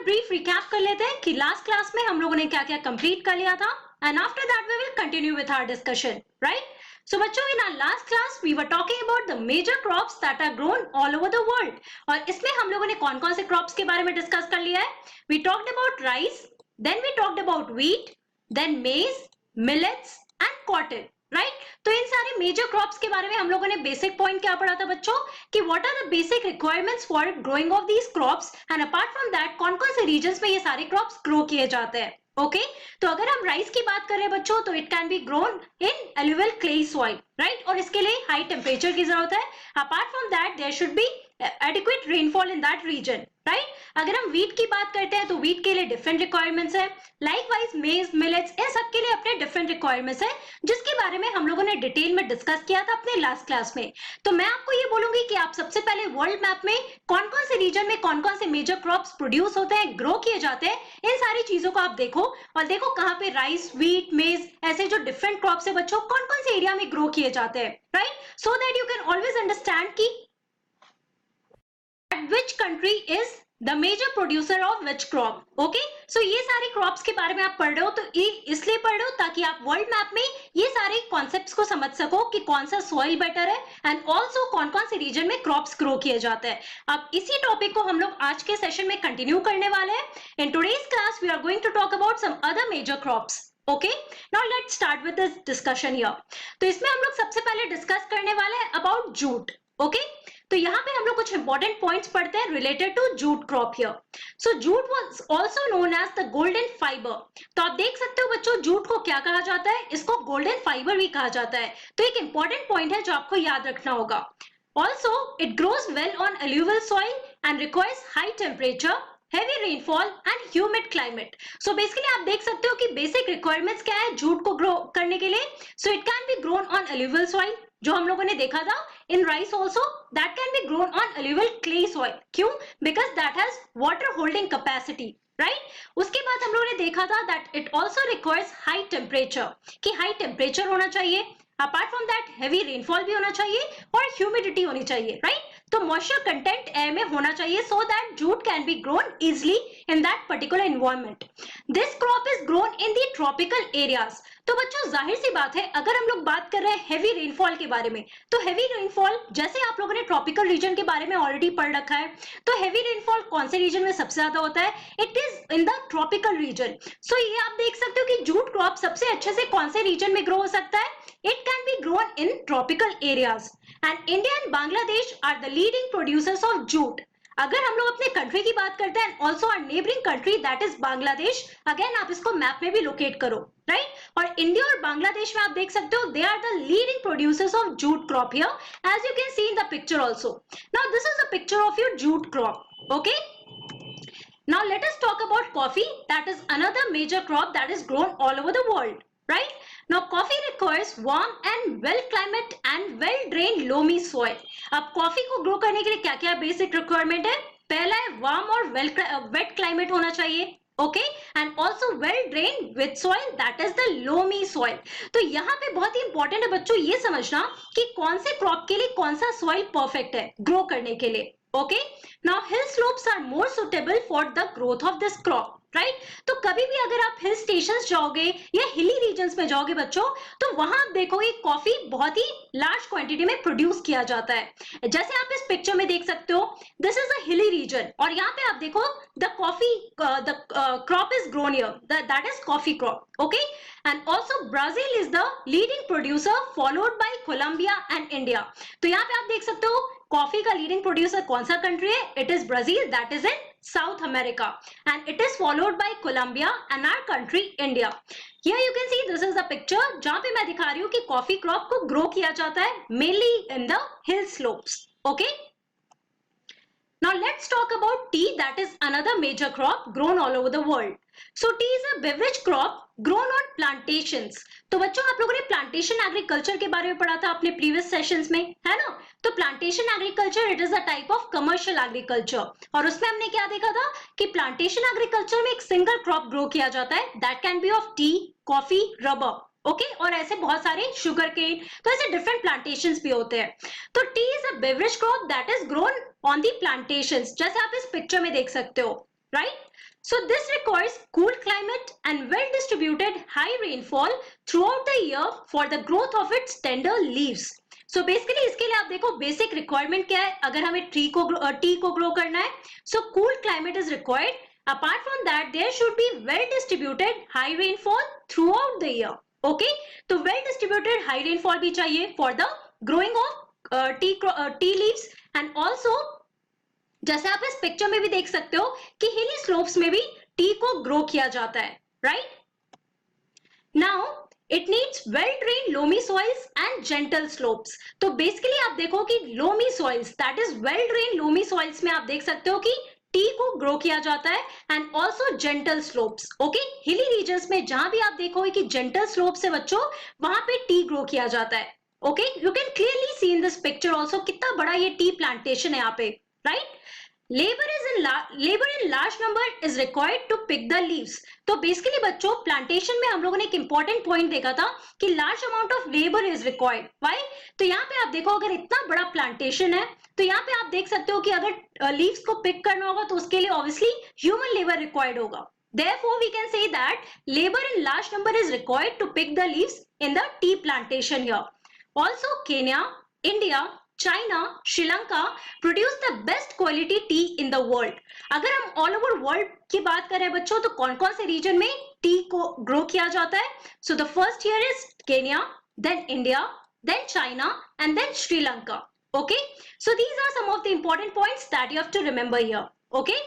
Brief recap कर लेते हैं कि लास्ट क्लास में हम लोगों ने क्या क्या कंप्लीट कर लिया था and after that we will continue with our discussion, right? So बच्चों, in our last class we were talking about the major crops that are grown all over the world. और इसमें हम लोगों ने कौन कौन से क्रॉप्स के बारे में डिस्कस कर लिया है? We talked about rice, then we talked about wheat, then maize, millets and cotton, right? तो इन सारे मेजर क्रॉप्स के बारे में हम लोगों ने बेसिक पॉइंट क्या पढ़ा था बच्चों कि what are the basic requirements for growing of these crops and apart from that कौन कौन से रीजन्स में ये सारे क्रॉप्स ग्रो किए जाते हैं। ओके, तो अगर हम राइस की बात करें बच्चों तो it can be grown in alluvial clay soil, right? और इसके लिए हाई टेम्परेचर की जरूरत है। Apart from that there should be adequate rainfall in that region, right? अगर हम wheat की बात करते हैं तो wheat के लिए different requirements है। Likewise maize, millets, इन सब के लिए अपने different requirements है, जिसके बारे में हम लोगों ने डिटेल में डिस्कस किया था अपने लास्ट क्लास में। तो मैं आपको ये बोलूंगी कि आप सबसे पहले वर्ल्ड मैप में कौन कौन से रीजन में कौन कौन से मेजर क्रॉप्स प्रोड्यूस होते हैं, ग्रो किए जाते हैं, इन सारी चीजों को आप देखो और देखो कहाँ पे राइस, व्हीट, मेज ऐसे जो डिफरेंट क्रॉप्स है बच्चों कौन कौन से एरिया में ग्रो किए जाते हैं, right? So that you can always understand की which country is the major producer of which crop. Okay, so ये सारे क्रॉप्स के बारे में आप पढ़ रहे हो तो इसलिए पढ़ रहे हो ताकि आप वर्ल्ड मैप में ये सारे कॉन्सेप्ट्स को समझ सको कि कौन सा सॉइल बेटर है एंड ऑल्सो कौन कौन से रीजन में क्रॉप्स ग्रो किए जाते हैं। अब इसी टॉपिक को हम लोग आज के सेशन में कंटिन्यू करने वाले हैं। In today's class we are going to talk about some other major crops. Okay, now let's start with this discussion here. तो इसमें हम लोग सबसे पहले डिस्कस करने वाले हैं अबाउट जूट। ओके, तो यहाँ पे हम लोग कुछ इंपॉर्टेंट पॉइंट्स पढ़ते हैं related to jute crop here. So jute was also known as the golden fibre. तो आप देख सकते हो बच्चों जूट को क्या कहा जाता है, इसको गोल्डन फाइबर भी कहा जाता है। तो एक इंपॉर्टेंट पॉइंट है जो आपको याद रखना होगा। Also it grows well on alluvial soil and requires high temperature, heavy rainfall and humid climate. So basically आप देख सकते हो कि बेसिक रिक्वायरमेंट्स क्या है जूट को ग्रो करने के लिए। So it can be grown on alluvial soil, जो हम लोगों ने देखा था in rice also that can be grown on alluvial clay soil. क्यों? Because that has water holding capacity, right? उसके बाद हम लोगों ने देखा था that it also requires high temperature, कि high temperature होना चाहिए। Apart from that heavy rainfall भी होना चाहिए और ह्यूमिडिटी होनी चाहिए, राइट? तो मॉइस्चर कंटेंट एयर में होना चाहिए so that jute can be grown easily in that particular environment. This crop is grown in the tropical areas. तो बच्चों जाहिर सी बात है अगर हम लोग बात कर रहे हैं हैवी रेनफॉल के बारे में तो हैवी रेनफॉल जैसे आप लोगों ने ट्रॉपिकल रीजन के बारे में ऑलरेडी पढ़ रखा है, तो हैवी रेनफॉल कौन से रीजन में सबसे ज्यादा होता है? It is in the tropical region. So ये आप देख सकते हो कि जूट क्रॉप सबसे अच्छे से कौन से रीजन में ग्रो हो सकता है? It can be grown in tropical areas and India and Bangladesh are the leading producers of jute. अगर हम लोग अपने कंट्री की बात करते हैं also are neighbouring country that is Bangladesh, again आप इसको मैप में भी लोकेट करो, राइट? और इंडिया और बांग्लादेश में आप देख सकते हो they are the leading producers of jute crop here as you can see in the picture also. Now this is the picture of your jute crop. Okay, now let us talk about coffee, that is another major crop that is grown all over the world, right? Now coffee requires warm and well climate and well drained loamy soil. अब coffee को grow करने के लिए क्या क्या basic requirement है? पहला है वार्म और वेट क्लाइमेट होना चाहिए, okay, and also well drain with soil that is the loamy soil. तो यहाँ पे बहुत ही इंपॉर्टेंट है बच्चों ये समझना कि कौन से क्रॉप के लिए कौन सा सॉइल परफेक्ट है ग्रो करने के लिए। Okay, now hill slopes are more suitable for the growth of this crop, right? तो कभी भी अगर आप हिल स्टेशंस जाओगे या हिली रीजन्स में जाओगे बच्चों तो वहां आप देखोगे कॉफी बहुत ही लार्ज क्वांटिटी में प्रोड्यूस किया जाता है। जैसे आप इस पिक्चर में देख सकते हो this is a hilly region और यहाँ पे आप देखो the coffee the crop is grown here, that is coffee crop, okay? And also Brazil is the leading producer followed by Colombia and India. तो यहाँ पे आप देख सकते हो कॉफी का लीडिंग प्रोड्यूसर कौन सा कंट्री है? It is Brazil, that is in South America and it is followed by Colombia and our country India. Here you can see this is the picture जहाँ पे मैं दिखा रही हूँ कि कॉफी क्रॉप को ग्रो किया जाता है mainly in the hill slopes. Okay? Now let's talk about tea, that is another major crop grown all over the world. So tea is a beverage crop grown on plantations. तो बच्चों आप लोगों ने plantation agriculture के बारे में पढ़ा था अपने प्रीवियस सेशंस में, है ना? तो plantation agriculture it is a type of commercial agriculture और उसमें हमने क्या देखा था कि प्लांटेशन एग्रीकल्चर में एक सिंगल क्रॉप ग्रो किया जाता है that can be of T, coffee, rubber, okay, और ऐसे बहुत सारे शुगर केन, तो ऐसे डिफरेंट प्लांटेशंस भी होते हैं। तो T is a beverage crop that is grown on the plantations, जैसे आप इस पिक्चर में देख सकते हो, right? So this requires cool climate and well distributed high rainfall throughout the year for the growth of its tender leaves. So basically इसके लिए आप देखो बेसिक रिक्वायरमेंट क्या है अगर हमें टी को ग्रो करना है. So cool climate is required. Apart from that, there should be well distributed high rainfall throughout the year. Okay, तो well distributed high rainfall भी चाहिए for the growing of tea leaves and also जैसे आप इस picture में भी देख सकते हो कि हिली स्लोप्स में भी टी को ग्रो किया जाता है, right? Now it needs well drain loamy soils and gentle slopes. तो बेसिकली आप देखो कि loamy soils that is well drain loamy soils में आप देख सकते हो कि टी को ग्रो किया जाता है and also gentle slopes. Okay, hilly regions में जहां भी आप देखोगे कि जेंटल स्लोप्स है बच्चों वहां पे टी ग्रो किया जाता है. Okay, you can clearly see in this picture also कितना बड़ा ये टी प्लांटेशन है यहाँ पे, right? Labor in large number is required to pick the leaves. तो बेसिकली बच्चों प्लांटेशन में हम लोगों ने एक इंपॉर्टेंट पॉइंट देखा था कि large amount of labour is required. Why? तो यहाँ पे आप देखो अगर इतना बड़ा प्लांटेशन है तो यहाँ पे आप देख सकते हो कि अगर लीव्स को पिक करना होगा तो उसके लिए ऑब्वियसली ह्यूमन लेबर रिक्वायर्ड होगा. Therefore, we can say that labor in large number is required to pick the leaves in the tea plantation here. Also, Kenya, India, China, Sri Lanka produce the best quality T in the world. अगर हम all over world की बात करें बच्चों तो कौन कौन से रीजन में टी को ग्रो किया जाता है? So the first here is Kenya, then India, then China and then Sri Lanka. Okay, so these are some of the important points that you have to remember here. Okay,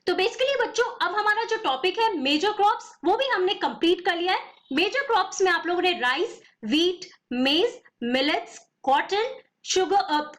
तो basically बच्चों अब हमारा जो topic है major crops वो भी हमने complete कर लिया है. मेजर क्रॉप्स में आप लोगों ने rice, wheat, maize, millets, cotton,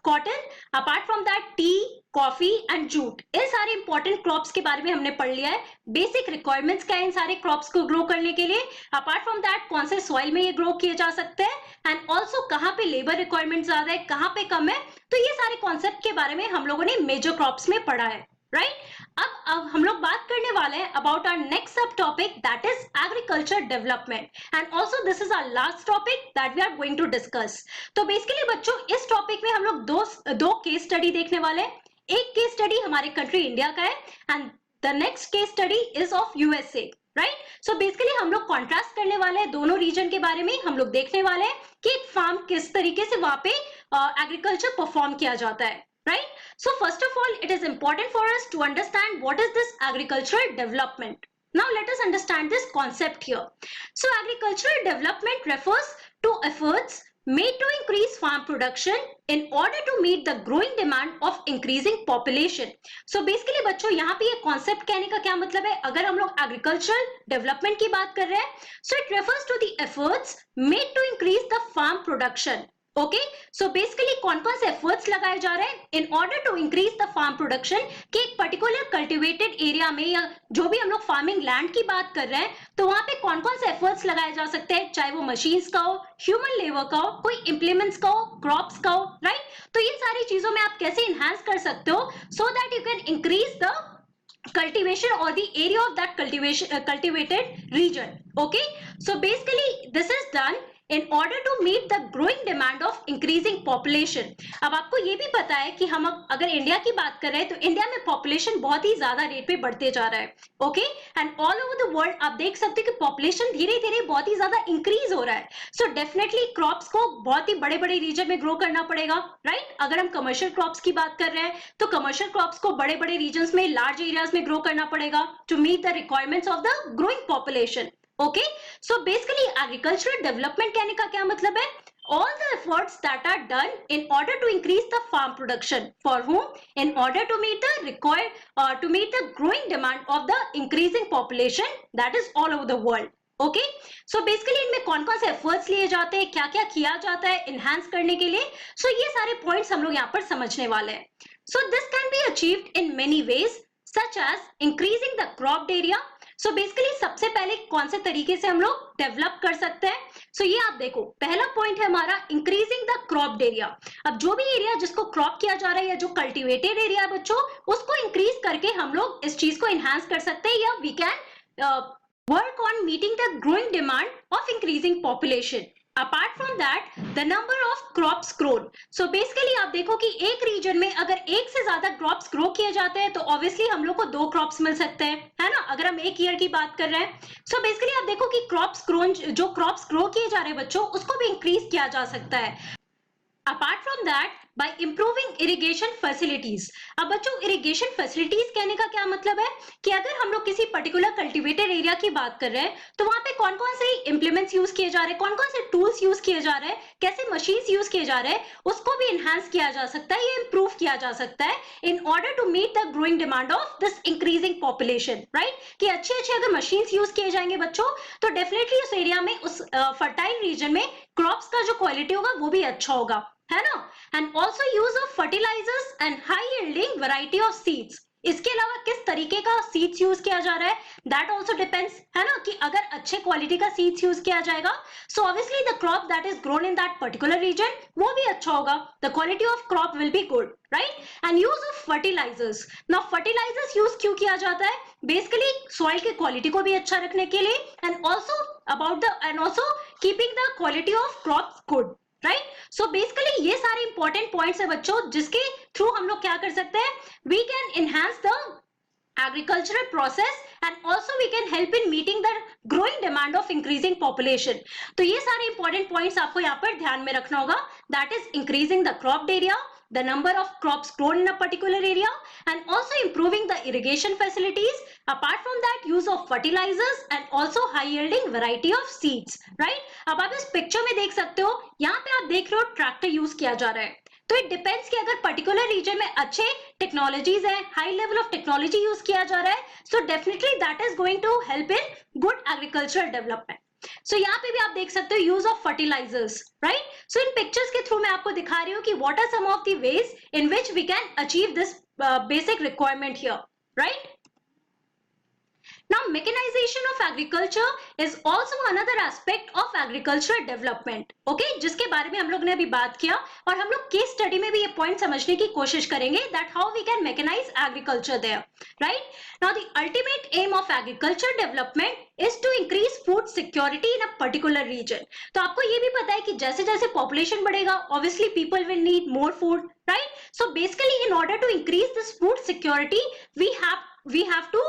cotton, apart from that tea, coffee and jute, इन सारे इंपॉर्टेंट क्रॉप्स के बारे में हमने पढ़ लिया है. बेसिक रिक्वायरमेंट्स क्या है इन सारे क्रॉप्स को ग्रो करने के लिए, अपार्ट फ्रॉम दैट कौन से सॉइल में ये ग्रो किए जा सकते हैं एंड ऑल्सो कहाँ पे लेबर रिक्वायरमेंट ज्यादा है, कहाँ पे कम है. तो ये सारे कॉन्सेप्ट के बारे में हम लोगों ने मेजर क्रॉप्स में पढ़ा है, राइट? अब हम लोग बात करने वाले हैं about our next subtopic that is agriculture development and also this is our last topic that we are going to discuss. तो बेसिकली बच्चों इस टॉपिक में हम लोग दो केस स्टडी देखने वाले हैं. एक केस स्टडी हमारे कंट्री इंडिया का है and the next case study is of USA, right? So basically हम लोग कॉन्ट्रास्ट करने वाले हैं दोनों रीजन के बारे में. हम लोग देखने वाले हैं कि एक फार्म किस तरीके से वहां पे एग्रीकल्चर परफॉर्म किया जाता है, right? So first of all, it is important for us to understand what is this agricultural development. Now let us understand this concept here. So agricultural development refers to efforts made to increase farm production in order to meet the growing demand of increasing population. So basically बच्चों यहाँ पे ये concept कहने का क्या मतलब है? अगर हम लोग agricultural development की बात कर रहे हैं, so it refers to the efforts made to increase the farm production. Okay, so basically कौन कौन से एफर्ट्स लगाए जा रहे हैं in order to increase the farm production कि एक पर्टिकुलर कल्टिवेटेड एरिया में या जो भी हम लोग फार्मिंग लैंड की बात कर रहे हैं तो वहां पे कौन कौन से एफर्ट्स लगाए जा सकते हैं, चाहे वो मशीन्स का हो, ह्यूमन लेबर का हो, कोई इंप्लीमेंट्स का हो, क्रॉप्स का हो, राइट? तो इन सारी चीजों में आप कैसे इनहांस कर सकते हो so that you can increase the cultivation or the area of that cultivated region. Okay, so basically this is done in order to meet the growing demand of increasing population. अब आपको ये भी पता है कि हम अगर इंडिया की बात कर रहे हैं तो इंडिया में पॉपुलेशन बहुत ही ज्यादा रेट पे बढ़ते जा रहा है. Okay, and all over the world आप देख सकते हो कि पॉपुलेशन धीरे धीरे बहुत ही ज्यादा इंक्रीज हो रहा है. सो डेफिनेटली क्रॉप्स को बहुत ही बड़े बड़े रीजन में ग्रो करना पड़ेगा, राइट? अगर हम कमर्शियल क्रॉप्स की बात कर रहे हैं तो कमर्शियल क्रॉप्स को बड़े बड़े रीजन में, लार्ज एरियाज में ग्रो करना पड़ेगा to meet the requirements of the growing population. Okay, so basically agricultural development कहने का क्या मतलब है? All the efforts that are done in order to increase the farm production for whom? In order to meet the growing demand of the increasing population that is all over the world. Okay, so basically इनमें कौन कौन से efforts लिए जाते हैं, क्या क्या किया जाता है enhance करने के लिए, so ये सारे points हम लोग यहाँ पर समझने वाले हैं. So this can be achieved in many ways such as increasing the cropped area. So basically सबसे पहले कौन से तरीके से हम लोग डेवलप कर सकते हैं? सो ये आप देखो पहला पॉइंट है हमारा इंक्रीजिंग द क्रॉप्ड एरिया. अब जो भी एरिया जिसको क्रॉप किया जा रहा है या जो कल्टीवेटेड एरिया है बच्चों उसको इंक्रीज करके हम लोग इस चीज को एनहांस कर सकते हैं या we can work on meeting the growing demand of increasing population. Apart from that the number of crops grown, so basically आप देखो कि एक रीजन में अगर एक से ज्यादा क्रॉप्स ग्रो किए जाते हैं तो ऑब्वियसली हम लोग को दो क्रॉप्स मिल सकते हैं, है ना, अगर हम एक ईयर की बात कर रहे हैं। सो बेसिकली आप देखो कि क्रॉप्स ग्रोन, जो क्रॉप्स ग्रो किए जा रहे हैं बच्चों, उसको भी इंक्रीज किया जा सकता है। Apart from that bye improving irrigation facilities. अब बच्चों इरिगेशन फैसिलिटीज कहने का क्या मतलब है कि अगर हम लोग किसी पर्टिकुलर कल्टीवेटेड एरिया की बात कर रहे हैं तो वहां पे कौन कौन से इंप्लीमेंट्स यूज किए जा रहे हैं, कौन कौन से टूल्स यूज किए जा रहे हैं, कैसे मशीन्स यूज किए जा रहे हैं, उसको भी इनहांस किया जा सकता है या इंप्रूव किया जा सकता है in order to meet the growing demand of this increasing population, right. कि अच्छे अच्छे अगर मशीन्स यूज किए जाएंगे बच्चों तो डेफिनेटली उस एरिया में, उस फर्टाइल रीजन में क्रॉप्स का जो क्वालिटी होगा वो भी अच्छा होगा, है ना। And also use of fertilizers and high yielding variety of seeds. इसके अलावा किस तरीके का सीड्स यूज किया जा रहा है दैट ऑल्सो डिपेंड्स, है ना, कि अगर अच्छे क्वालिटी का सीड्स यूज किया जाएगा so obviously the crop that is grown in that particular region वो भी अच्छा होगा, the quality of crop will be good, right. And use of fertilizers, now fertilizers use क्यों किया जाता है, बेसिकली सॉइल की क्वालिटी को भी अच्छा रखने के लिए and also keeping the quality of crop good, right. So basically ये सारे इंपॉर्टेंट पॉइंट्स है बच्चों जिसके थ्रू हम लोग क्या कर सकते हैं, we can enhance the agricultural process and also we can help in meeting the growing demand of increasing population। तो ये सारे इंपॉर्टेंट पॉइंट्स आपको यहाँ पर ध्यान में रखना होगा, that is increasing the crop area, the number of crops grown in a particular area and also improving the irrigation facilities, apart from that use of fertilizers and also high yielding variety of seeds, right। अब आप इस picture में देख सकते हो, यहाँ पे आप देख रहे हो ट्रैक्टर यूज किया जा रहा है, तो इट डिपेंड्स कि अगर पर्टिकुलर रीजन में अच्छे टेक्नोलॉजीज है, high level of technology use किया जा रहा है, so definitely that is going to help in good agricultural development. So यहाँ पे भी आप देख सकते हो use of fertilizers, right. So इन पिक्चर्स के थ्रू मैं आपको दिखा रही हूँ कि what are some of the ways in which we can achieve this basic requirement here, right. Now, mechanization of agriculture is also another aspect of agricultural development, okay? जिसके बारे में हम लोग ने अभी बात किया और हम लोग केस स्टडी में भी ये पॉइंट समझने की कोशिश करेंगे that how we can mechanize agriculture there, right? Now, the ultimate aim of agriculture development is to increase food security in a particular region. तो आपको ये भी पता है कि जैसे जैसे population बढ़ेगा, obviously people will need more food, right? So basically, in order to increase this food security, we have to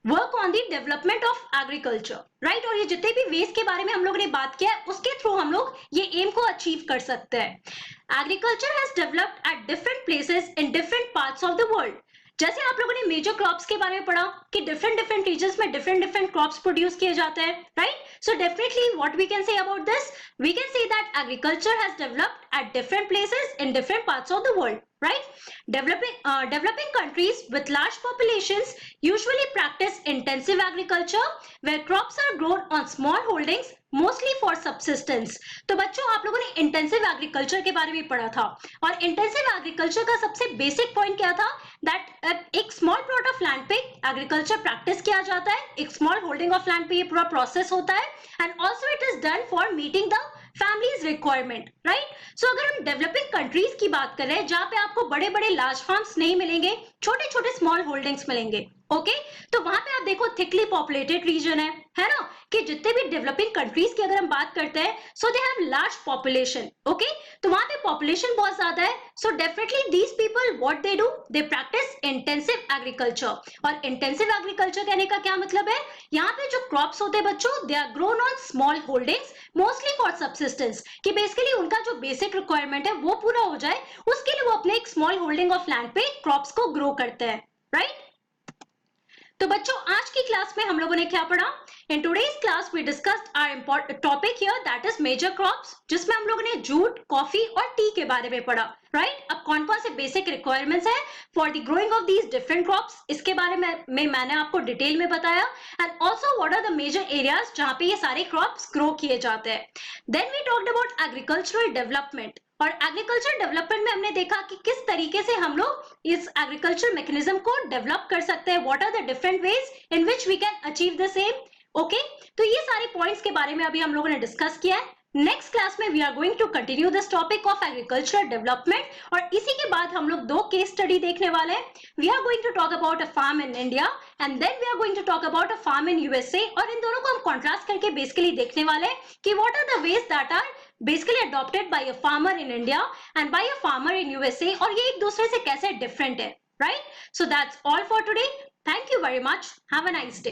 work on the development of agriculture, right. और ये जितने भी वेज के बारे में हम लोग ने बात किया है उसके थ्रू हम लोग ये एम को अचीव कर सकते हैं। Agriculture has developed at different places in different parts of the world. जैसे आप लोगों ने मेजर क्रॉप्स के बारे में पढ़ा कि डिफरेंट रीजन्स में डिफरेंट क्रॉप्स प्रोड्यूस किए जाते हैं, right. So definitely what we can say about this, we can say that agriculture has developed at different places in different parts of the world, right। Developing countries with large populations usually practice intensive agriculture where crops are grown on small holdings mostly for subsistence। तो बच्चों आप लोगों ने intensive agriculture के बारे में पढ़ा था और इंटेंसिव एग्रीकल्चर का सबसे बेसिक पॉइंट क्या था, दैट एक स्मॉल प्लॉट ऑफ लैंड पे एग्रीकल्चर प्रैक्टिस किया जाता है, एक स्मॉल होल्डिंग ऑफ लैंड पे ये पूरा प्रोसेस होता है and also it is done for meeting the families requirement, right. So अगर हम डेवलपिंग कंट्रीज की बात कर रहे हैं जहां पे आपको बड़े बड़े लार्ज फार्म्स नहीं मिलेंगे, छोटे छोटे स्मॉल होल्डिंग्स मिलेंगे, ओके। तो वहां पे आप देखो थिकली पॉपुलेटेड रीजन है ना, कि जितने भी डेवलपिंग कंट्रीज की अगर हम बात करते हैं so they have large population, okay. तो वहां पे पॉपुलेशन बहुत ज्यादा है, so definitely these people what they do, they practise intensive agriculture. और इंटेंसिव एग्रीकल्चर कहने का क्या मतलब है, यहाँ पे जो क्रॉप्स होते हैं बच्चों they are grown on small holdings mostly for subsistence, कि बेसिकली उनका जो बेसिक रिक्वायरमेंट है वो पूरा हो जाए, उसके लिए वो अपने एक स्मॉल होल्डिंग ऑफ लैंड पे क्रॉप्स को ग्रो करते हैं, राइट। तो बच्चों आज की क्लास में हम लोगों ने क्या पढ़ा, in today's class we discussed our important topic here that is major crops, जिसमें हम लोगों ने जूट, कॉफी और टी के बारे में पढ़ा, राइट। अब कौन कौन से बेसिक रिक्वायरमेंट्स है for the growing of these different crops, इसके बारे में मैंने आपको डिटेल में बताया and also what are the major areas जहां पे ये सारे क्रॉप्स ग्रो किए जाते हैं। Then we talked about agricultural development, और एग्रीकल्चर डेवलपमेंट में हमने देखा कि किस तरीके से हम लोग इस एग्रीकल्चर मैकेनिज्म को डेवलप कर सकते हैं, what are the different ways in which we can achieve the same, okay. तो ये सारे पॉइंट्स के बारे में अभी हम लोगों ने डिस्कस किया है। नेक्स्ट क्लास में we are going to continue this topic of agriculture development, और इसी के बाद हम लोग दो केस स्टडी देखने वाले हैं। We are going to talk about a farm in India and then we are going to talk about a farm in USA, और इन दोनों को हम कॉन्ट्रास्ट करके बेसिकली देखने वाले हैं कि what are the ways that are basically adopted by a farmer in India and by a farmer in USA, और ये एक दूसरे से कैसे डिफरेंट है, right? So that's all for today. Thank you very much. Have a nice day.